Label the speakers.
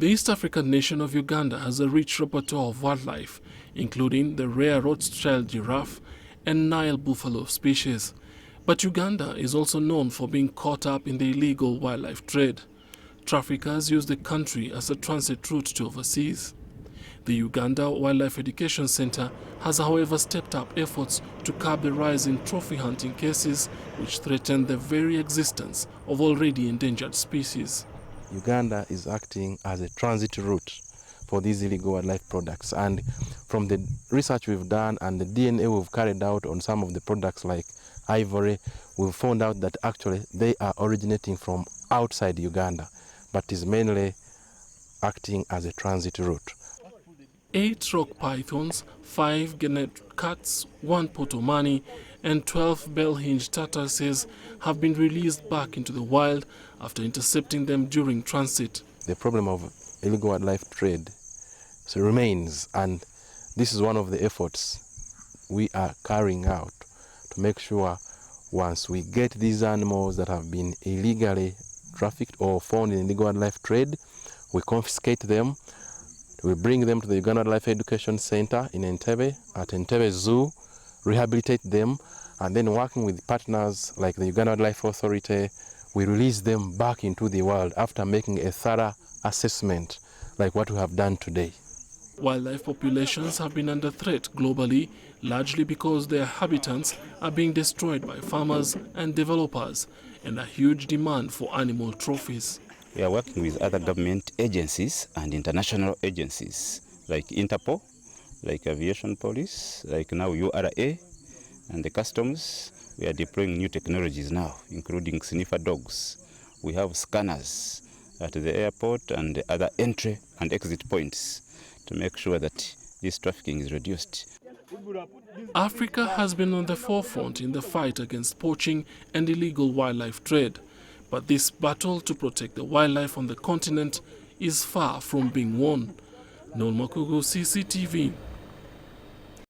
Speaker 1: The East African nation of Uganda has a rich repertoire of wildlife, including the rare Rothschild giraffe and Nile buffalo species. But Uganda is also known for being caught up in the illegal wildlife trade. Traffickers use the country as a transit route to overseas. The Uganda Wildlife Education Centre has, however, stepped up efforts to curb the rise in trophy hunting cases which threaten the very existence of already endangered species.
Speaker 2: Uganda is acting as a transit route for these illegal wildlife products, and from the research we've done and the DNA we've carried out on some of the products like ivory, we've found out that actually they are originating from outside Uganda, but is mainly acting as a transit route.
Speaker 1: 8 rock pythons, 5 genet cats, 1 potomani and 12 bell-hinged tortoises have been released back into the wild after intercepting them during transit.
Speaker 2: The problem of illegal wildlife trade remains, and this is one of the efforts we are carrying out to make sure once we get these animals that have been illegally trafficked or found in illegal wildlife trade, we confiscate them. We bring them to the Uganda Wildlife Education Centre in Entebbe, at Entebbe Zoo, rehabilitate them, and then working with partners like the Uganda Wildlife Authority, we release them back into the wild after making a thorough assessment like what we have done today.
Speaker 1: Wildlife populations have been under threat globally, largely because their habitats are being destroyed by farmers and developers, and a huge demand for animal trophies.
Speaker 3: We are working with other government agencies and international agencies like Interpol, like Aviation Police, like now URA and the Customs. We are deploying new technologies now, including sniffer dogs. We have scanners at the airport and the other entry and exit points to make sure that this trafficking is reduced.
Speaker 1: Africa has been on the forefront in the fight against poaching and illegal wildlife trade. But this battle to protect the wildlife on the continent is far from being won. Noel Makugu, CCTV.